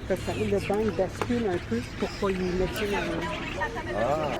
Ça s'appelle le bain bascule un peu. Pourquoi ils mettent ça dans Ah.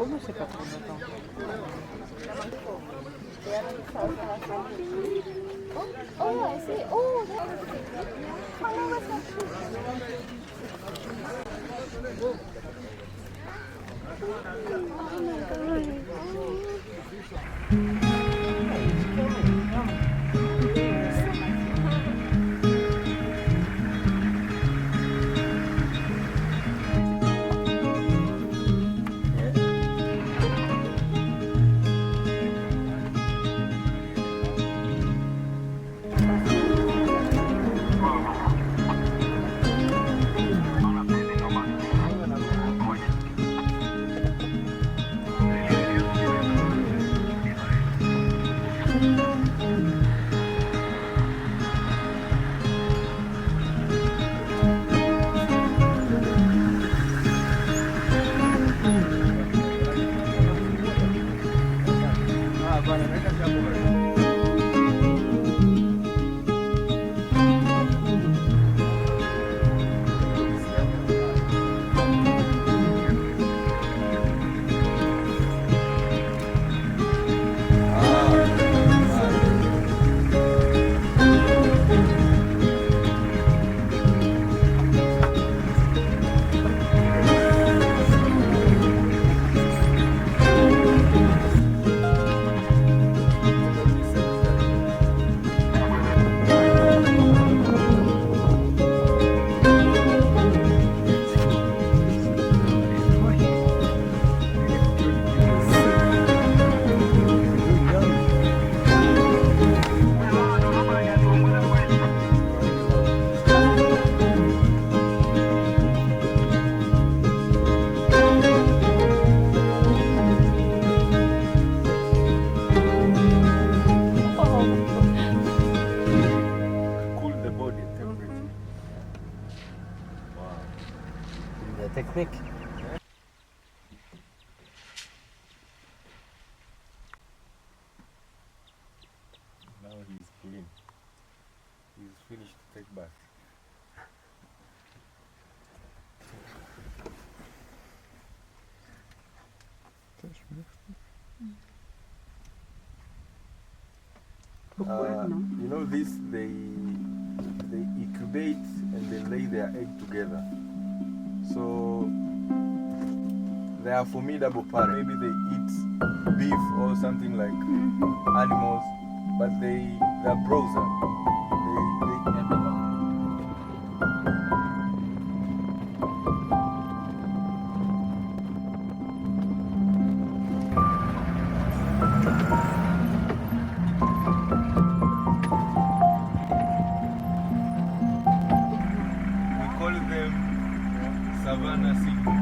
Oh, moi, c'est pas trop longtemps. Oh, I see. Oh, how long was Technique. Now he's clean. He's finished to take bath. You know this, they incubate and they lay their egg together. So they are formidable parents. Maybe they eat beef or something like animals, but they're browser. We call them savannah seafood.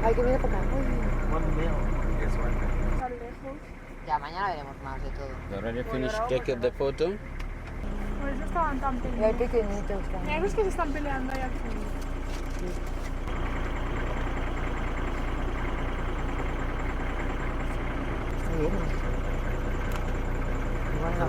Hay que venir para acá. Ya, mañana veremos más de todo. You already finished taking the photo? Por eso estaban tan Y hay peleando. pequeñitos Mira también. los que se están peleando ahí al fondo. Está lleno. Igual no.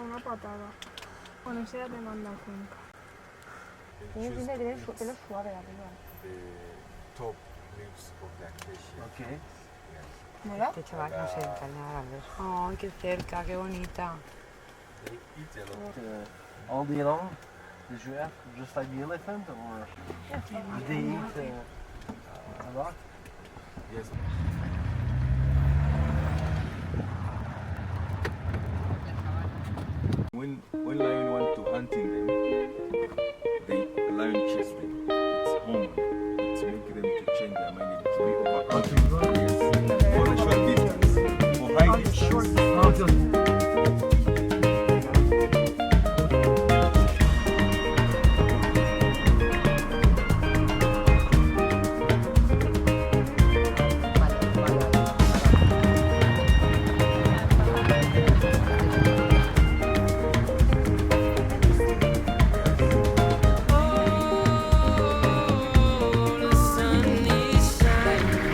una patada. Con ese ya te manda a Cuenca. Tienes pinta de tener pelo suave arriba. The top leaves of the acacia. Okay. ¿Mola? Este chaval no sé, cañada grande. Ay, qué cerca, qué bonita. They eat a lot. All day long, the giraffe, just like the elephant, or they eat a lot? Yes. When lion want to hunt in them, lion chase them. It's hormone. It's make them to change their mind and to overcome. Yes. For a short distance. For high distance.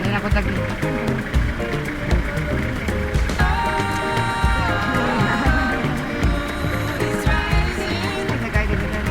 Hay una foto aquí. Se cae, que se cae.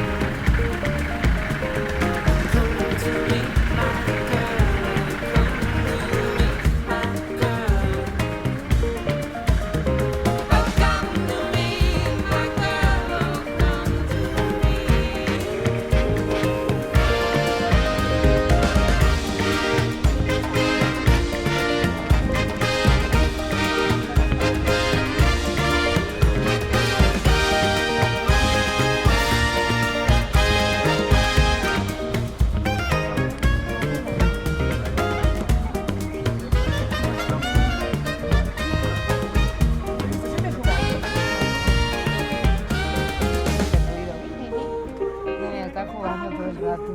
Mira, está jugando todo el rato.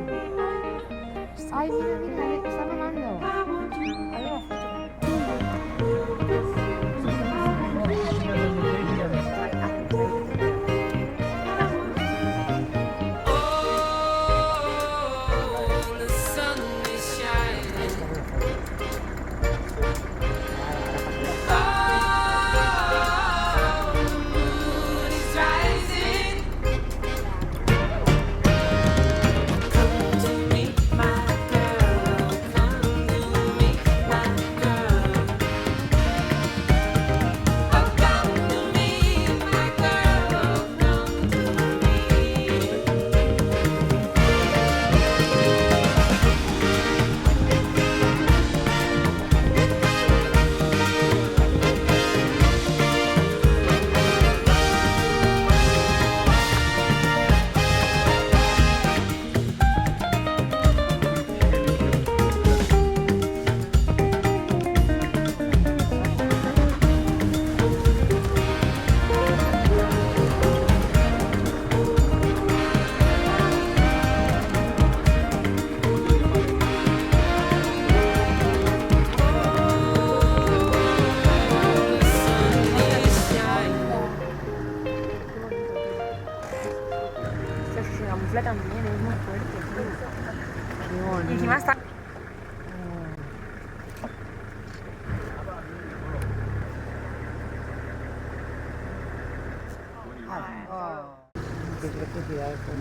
Ay, mira, mira, está mamando. Hay una foto. Se camufla también, es muy fuerte. Qué bonito. Y encima está... Qué preciosidad de foto.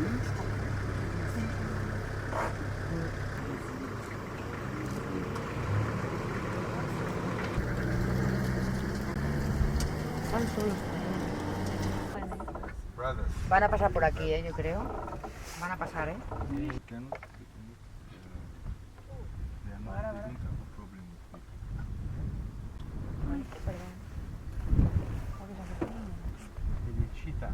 Están solos. Brothers. Van a pasar por aquí, yo creo. Van a pasar, They don't have a problem with people. Perdón. The cheetah.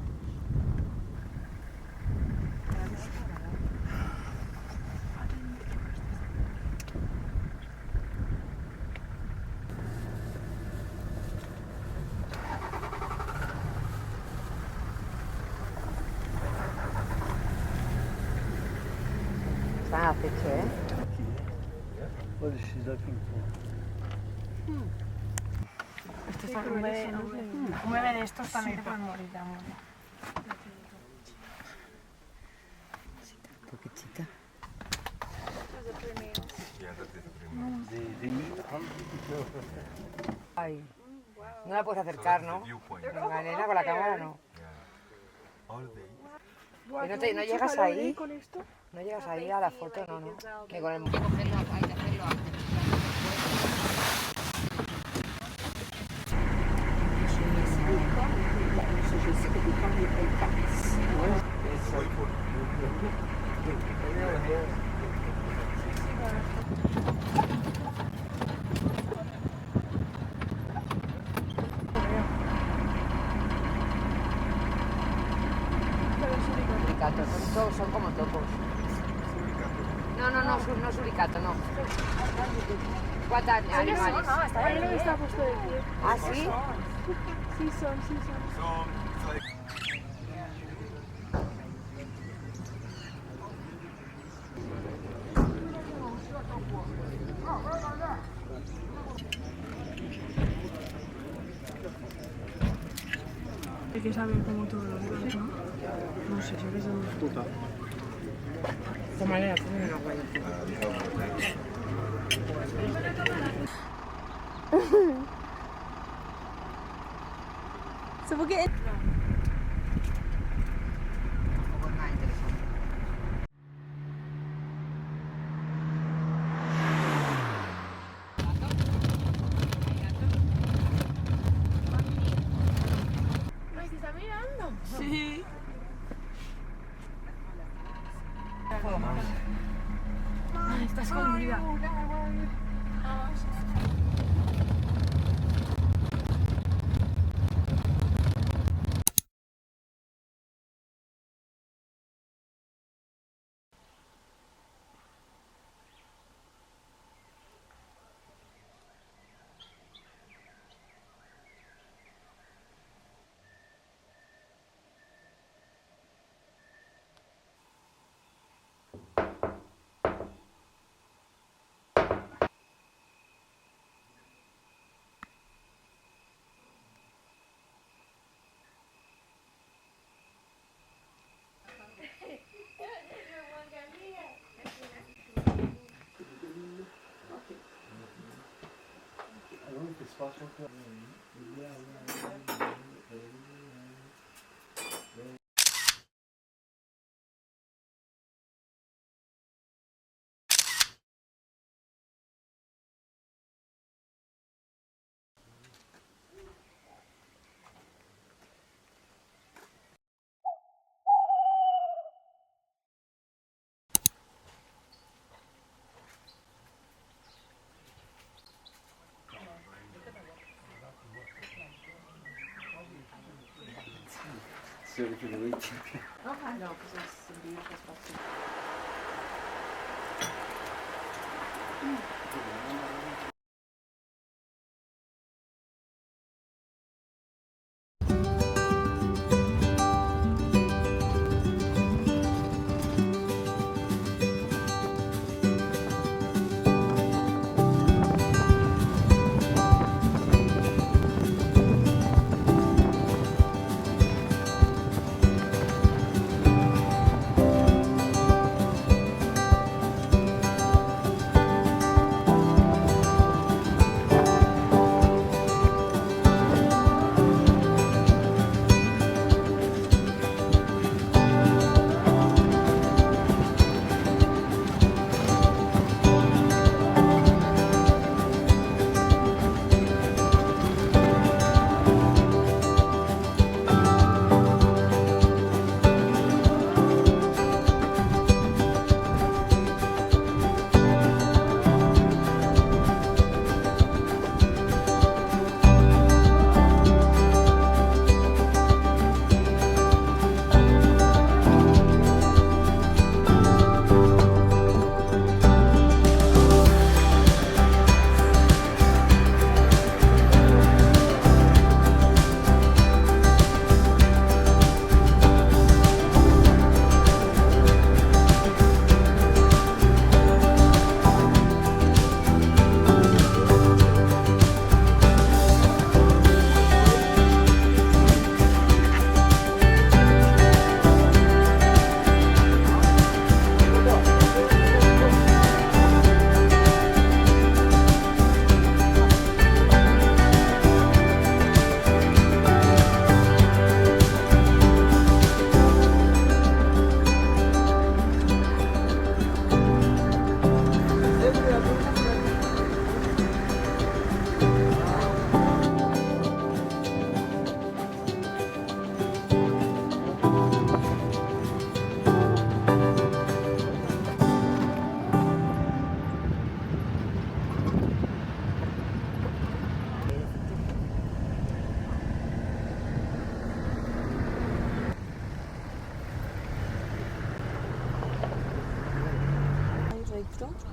Están a acecho, ¿eh? What is she looking for? Un bebé de estos también te pueden morir de amor. Poquitita. Yeah, that is the premium. They eat hundreds of Ay. No la puedes acercar, ¿no? Viewpoint. Venga, nena, con la cámara no. Yeah. all day. Buah, ¿Y no tengo no mucho llegas calor, ahí? con esto. No llegas ahí a la foto, no, no. Que con el... Suricatos, son como topos. No, no suricato, no. ¿Cuántos animales? Ahí no está puesto de pie. ¿Ah, sí? Sí son. Hay que saber cómo todos los días, ¿no? No sé, yo que son puta. Tómale, ponme una huella. So we'll get Nada interesante. Sí. Está escondida.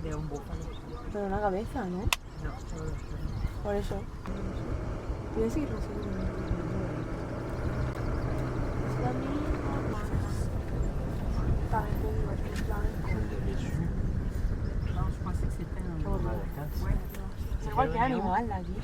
De un búfalo. Pero una cabeza, ¿no? No, solo los cuernos. Por eso. Tienes que ir recibiendo. Es la misma marca. También te digo, es en plan. Non, je pensais que c'était un... Ouais. C'est igual que animal allí.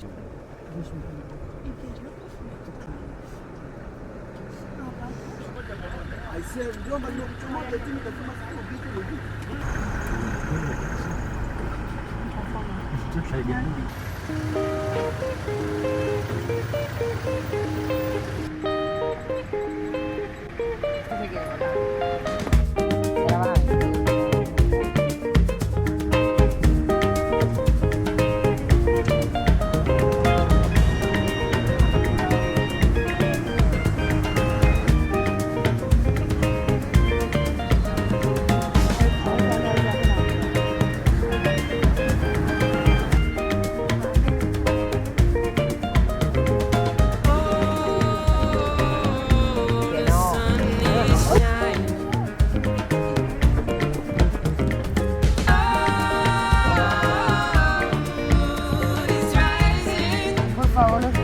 Por favor, no estés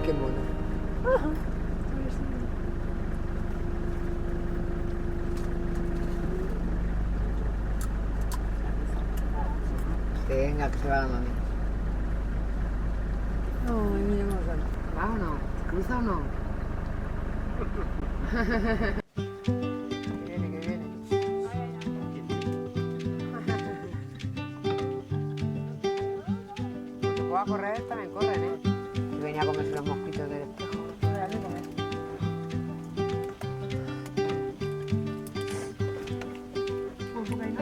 Qué mono. Venga, que se va la mami. Ay, mira más grande. ¿Va o no? ¿Cruza o no? Que viene, que viene. Cuando pueda correr, también corren, ¿eh? Y venía a comerse los mosquitos del espejo. Dale a comer. Un poco ahí, ¿no?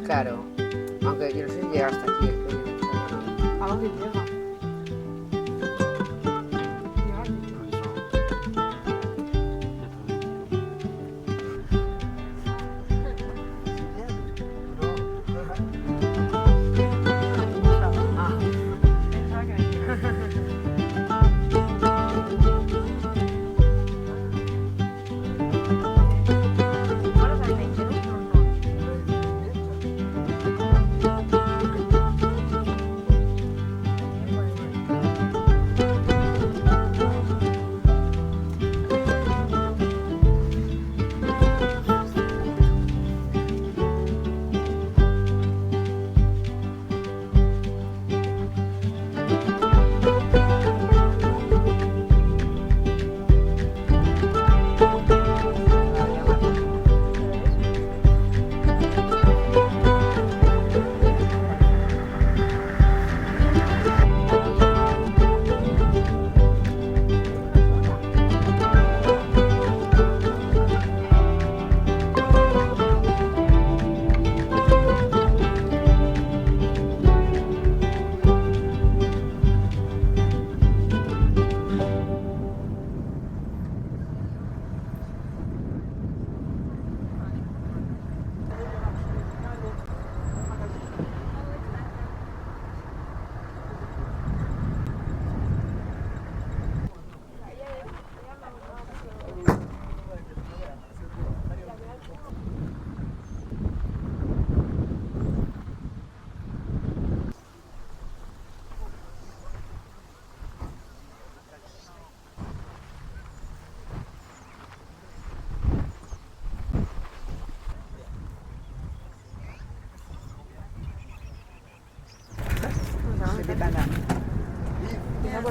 Claro, aunque yo no sé si llega hasta aquí. ¿A dónde llega?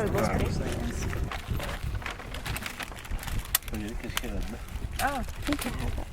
Sorry, boss please. Oh, yeah, 'cause you can have Oh, I think I have it.